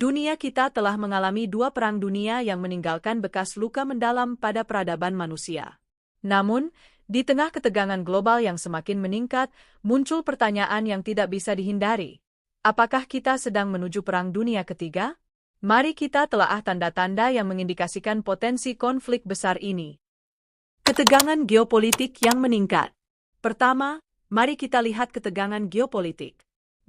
Dunia kita telah mengalami dua perang dunia yang meninggalkan bekas luka mendalam pada peradaban manusia. Namun, di tengah ketegangan global yang semakin meningkat, muncul pertanyaan yang tidak bisa dihindari. Apakah kita sedang menuju perang dunia ketiga? Mari kita telaah tanda-tanda yang mengindikasikan potensi konflik besar ini. Ketegangan geopolitik yang meningkat. Pertama, mari kita lihat ketegangan geopolitik.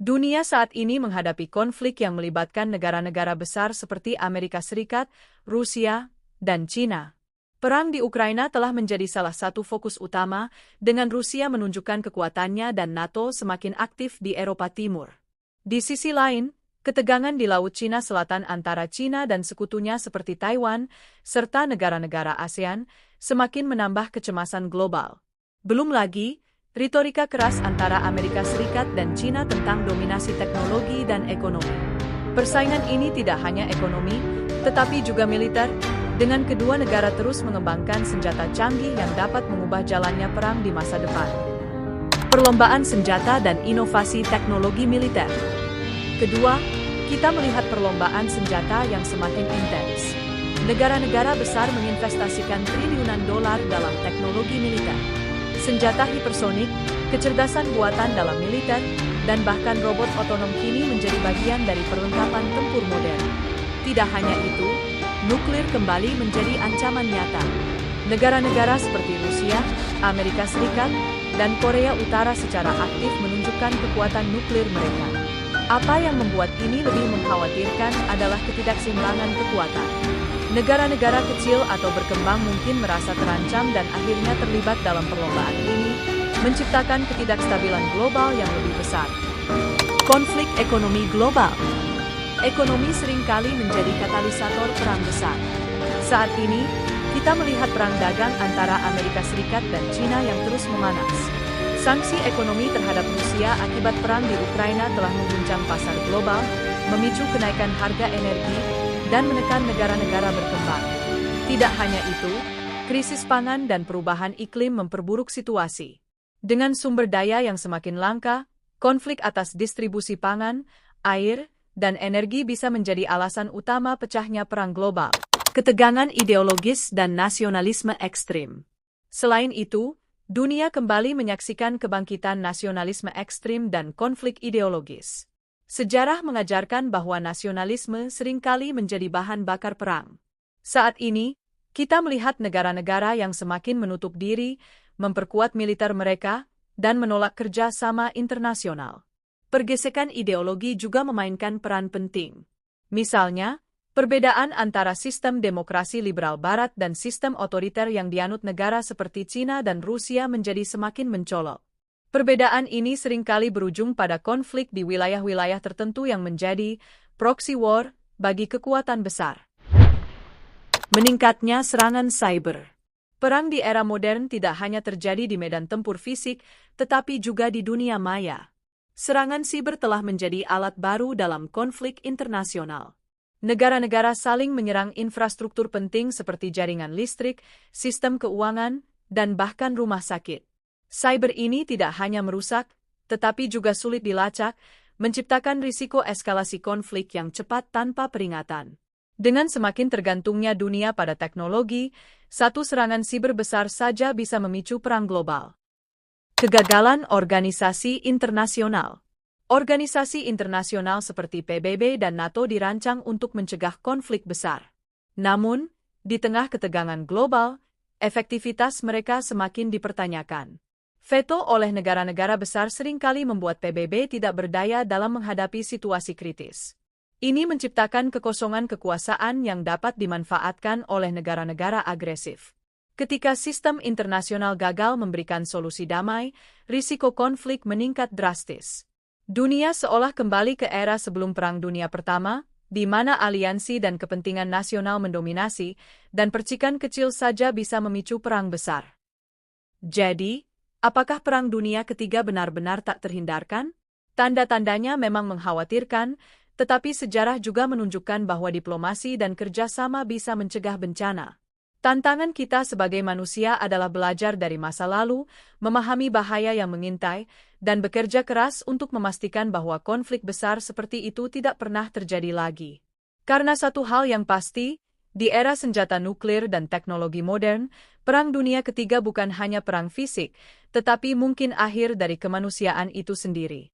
Dunia saat ini menghadapi konflik yang melibatkan negara-negara besar seperti Amerika Serikat, Rusia, dan China. Perang di Ukraina telah menjadi salah satu fokus utama, dengan Rusia menunjukkan kekuatannya dan NATO semakin aktif di Eropa Timur. Di sisi lain, ketegangan di Laut Cina Selatan antara China dan sekutunya seperti Taiwan, serta negara-negara ASEAN, semakin menambah kecemasan global. Belum lagi, retorika keras antara Amerika Serikat dan China tentang dominasi teknologi dan ekonomi. Persaingan ini tidak hanya ekonomi, tetapi juga militer, dengan kedua negara terus mengembangkan senjata canggih yang dapat mengubah jalannya perang di masa depan. Perlombaan senjata dan inovasi teknologi militer. Kedua, kita melihat perlombaan senjata yang semakin intens. Negara-negara besar menginvestasikan triliunan dolar dalam teknologi militer. Senjata hipersonik, kecerdasan buatan dalam militer, dan bahkan robot otonom kini menjadi bagian dari perlengkapan tempur modern. Tidak hanya itu, nuklir kembali menjadi ancaman nyata. Negara-negara seperti Rusia, Amerika Serikat, dan Korea Utara secara aktif menunjukkan kekuatan nuklir mereka. Apa yang membuat ini lebih mengkhawatirkan adalah ketidakseimbangan kekuatan. Negara-negara kecil atau berkembang mungkin merasa terancam dan akhirnya terlibat dalam perlombaan ini, menciptakan ketidakstabilan global yang lebih besar. Konflik ekonomi global. Ekonomi seringkali menjadi katalisator perang besar. Saat ini, kita melihat perang dagang antara Amerika Serikat dan China yang terus memanas. Sanksi ekonomi terhadap Rusia akibat perang di Ukraina telah mengguncang pasar global, memicu kenaikan harga energi, dan menekan negara-negara berkembang. Tidak hanya itu, krisis pangan dan perubahan iklim memperburuk situasi. Dengan sumber daya yang semakin langka, konflik atas distribusi pangan, air, dan energi bisa menjadi alasan utama pecahnya perang global. Ketegangan ideologis dan nasionalisme ekstrim. Selain itu, dunia kembali menyaksikan kebangkitan nasionalisme ekstrim dan konflik ideologis. Sejarah mengajarkan bahwa nasionalisme seringkali menjadi bahan bakar perang. Saat ini, kita melihat negara-negara yang semakin menutup diri, memperkuat militer mereka, dan menolak kerja sama internasional. Pergesekan ideologi juga memainkan peran penting. Misalnya, perbedaan antara sistem demokrasi liberal Barat dan sistem otoriter yang dianut negara seperti China dan Rusia menjadi semakin mencolok. Perbedaan ini seringkali berujung pada konflik di wilayah-wilayah tertentu yang menjadi proxy war bagi kekuatan besar. Meningkatnya serangan cyber. Perang di era modern tidak hanya terjadi di medan tempur fisik, tetapi juga di dunia maya. Serangan siber telah menjadi alat baru dalam konflik internasional. Negara-negara saling menyerang infrastruktur penting seperti jaringan listrik, sistem keuangan, dan bahkan rumah sakit. Cyber ini tidak hanya merusak, tetapi juga sulit dilacak, menciptakan risiko eskalasi konflik yang cepat tanpa peringatan. Dengan semakin tergantungnya dunia pada teknologi, satu serangan siber besar saja bisa memicu perang global. Kegagalan organisasi internasional. Organisasi internasional seperti PBB dan NATO dirancang untuk mencegah konflik besar. Namun, di tengah ketegangan global, efektivitas mereka semakin dipertanyakan. Veto oleh negara-negara besar seringkali membuat PBB tidak berdaya dalam menghadapi situasi kritis. Ini menciptakan kekosongan kekuasaan yang dapat dimanfaatkan oleh negara-negara agresif. Ketika sistem internasional gagal memberikan solusi damai, risiko konflik meningkat drastis. Dunia seolah kembali ke era sebelum Perang Dunia Pertama, di mana aliansi dan kepentingan nasional mendominasi, dan percikan kecil saja bisa memicu perang besar. Jadi, apakah Perang Dunia Ketiga benar-benar tak terhindarkan? Tanda-tandanya memang mengkhawatirkan, tetapi sejarah juga menunjukkan bahwa diplomasi dan kerjasama bisa mencegah bencana. Tantangan kita sebagai manusia adalah belajar dari masa lalu, memahami bahaya yang mengintai, dan bekerja keras untuk memastikan bahwa konflik besar seperti itu tidak pernah terjadi lagi. Karena satu hal yang pasti, di era senjata nuklir dan teknologi modern, Perang Dunia Ketiga bukan hanya perang fisik, tetapi mungkin akhir dari kemanusiaan itu sendiri.